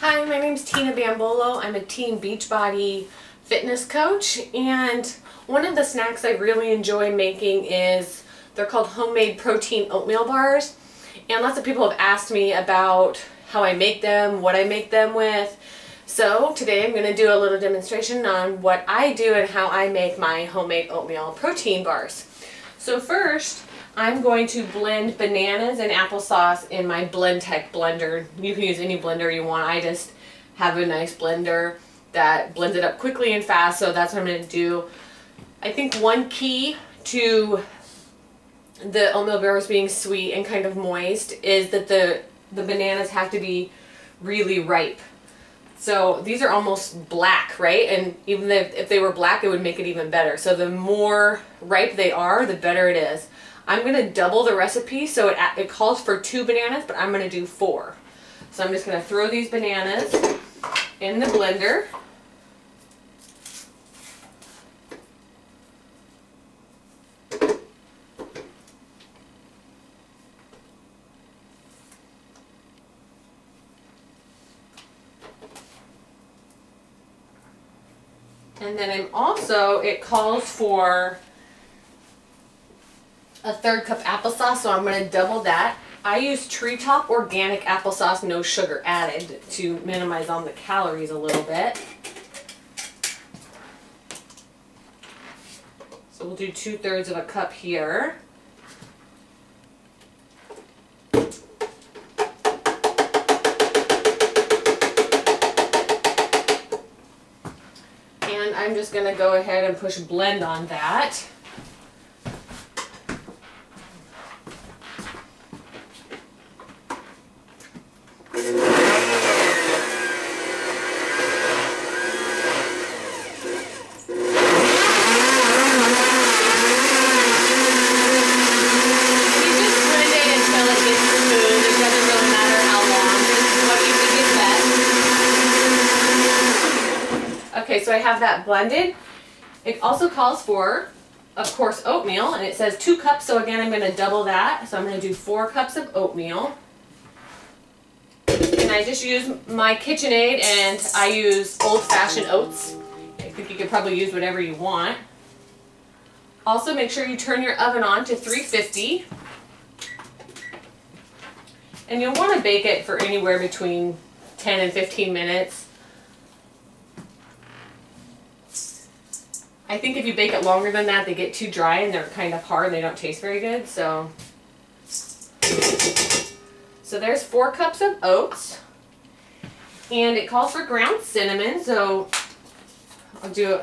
Hi, my name's Tina Bambolo. I'm a teen Beachbody fitness coach, and one of the snacks I really enjoy making is, they're called homemade protein oatmeal bars. And lots of people have asked me about how I make them, what I make them with. So today I'm going to do a little demonstration on what I do and how I make my homemade oatmeal protein bars. So first, I'm going to blend bananas and applesauce in my Blendtec blender. You can use any blender you want. I just have a nice blender that blends it up quickly and fast, so that's what I'm going to do. I think one key to the oatmeal bars being sweet and kind of moist is that the bananas have to be really ripe. So these are almost black, right? And even if they were black, it would make it even better. So the more ripe they are, the better it is. I'm going to double the recipe, so it calls for 2 bananas, but I'm going to do 4. So I'm just going to throw these bananas in the blender. And then it calls for a 1/3 cup applesauce, so I'm going to double that. I use Treetop organic applesauce, no sugar added, to minimize on the calories a little bit. So we'll do 2/3 of a cup here. And I'm just going to go ahead and push blend on that. Okay, so I have that blended. It also calls for, of course, oatmeal, and it says 2 cups, so again I'm going to double that. So I'm going to do 4 cups of oatmeal. And I just use my KitchenAid, and I use old-fashioned oats. I think you could probably use whatever you want. Also, make sure you turn your oven on to 350. And you'll want to bake it for anywhere between 10 and 15 minutes. I think if you bake it longer than that, they get too dry and they're kind of hard and they don't taste very good. So there's 4 cups of oats, and it calls for ground cinnamon. So I'll do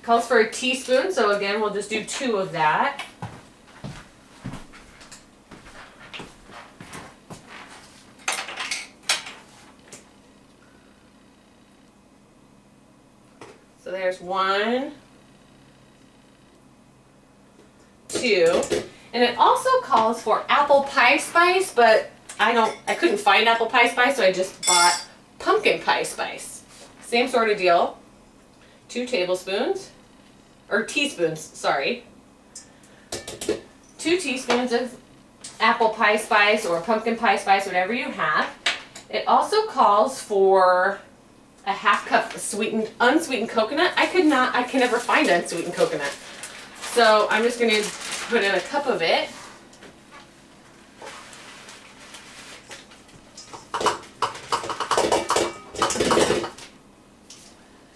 calls for a teaspoon. So again, we'll just do 2 of that. So there's 1, 2, and it also calls for apple pie spice, but I couldn't find apple pie spice, so I just bought pumpkin pie spice. Same sort of deal. 2 tablespoons, or teaspoons, sorry. 2 teaspoons of apple pie spice or pumpkin pie spice, whatever you have. It also calls for a 1/2 cup of unsweetened coconut. I can never find unsweetened coconut. So I'm just going to put in a cup of it.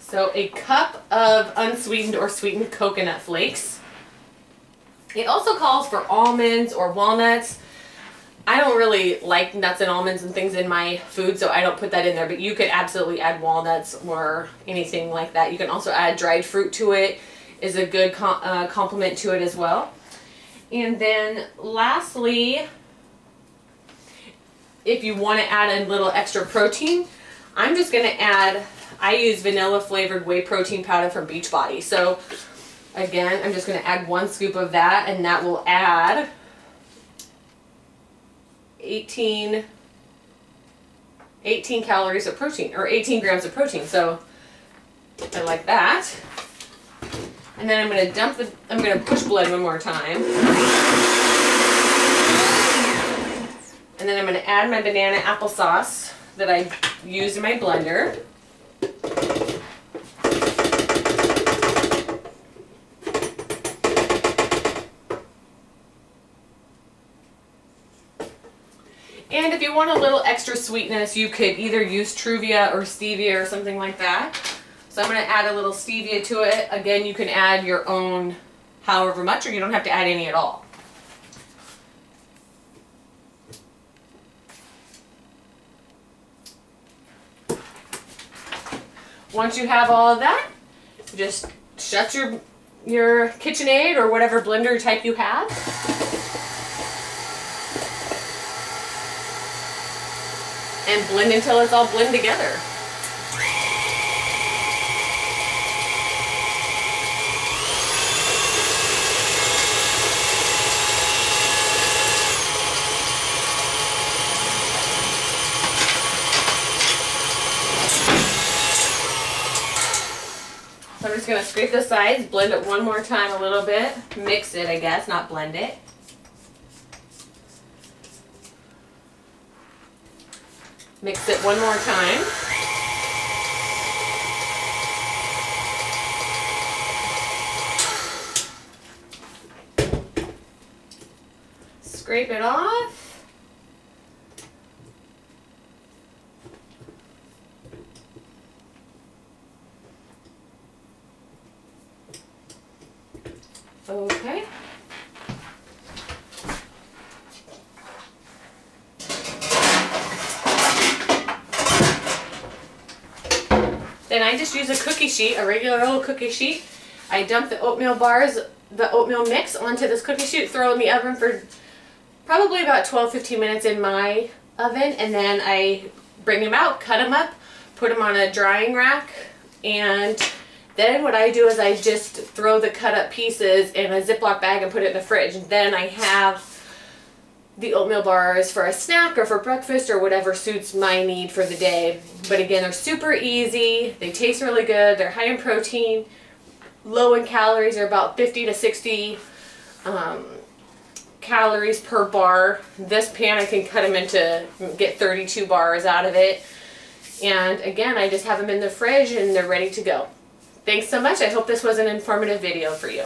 So a cup of unsweetened or sweetened coconut flakes. It also calls for almonds or walnuts. I don't really like nuts and almonds and things in my food, so I don't put that in there, but you could absolutely add walnuts or anything like that. You can also add dried fruit to it, is a good complement to it as well. And then lastly, if you want to add a little extra protein, I'm just going to add, I use vanilla flavored whey protein powder from Beachbody. So again, I'm just going to add 1 scoop of that, and that will add 18 calories of protein, or 18 grams of protein. So I like that. And then I'm going to push blend one more time. And then I'm going to add my banana applesauce that I used in my blender. And if you want a little extra sweetness, you could either use Truvia or stevia or something like that. So I'm going to add a little stevia to it. Again, you can add your own however much, or you don't have to add any at all. Once you have all of that, just shut your KitchenAid or whatever blender type you have. And blend until it's all blend together. So I'm just going to scrape the sides, blend it one more time a little bit, mix it I guess, not blend it. Mix it one more time. Scrape it off. Okay. Then I just use a cookie sheet, a regular old cookie sheet. I dump the oatmeal bars, the oatmeal mix onto this cookie sheet, throw it in the oven for probably about 12-15 minutes in my oven, and then I bring them out, cut them up, put them on a drying rack, and then what I do is I just throw the cut up pieces in a Ziploc bag and put it in the fridge. And then I have the oatmeal bars for a snack or for breakfast or whatever suits my need for the day. But again, they're super easy, they taste really good, they're high in protein, low in calories, they're about 50 to 60 calories per bar. This pan I can cut them into, get 32 bars out of it. And again, I just have them in the fridge and they're ready to go. Thanks so much. I hope this was an informative video for you.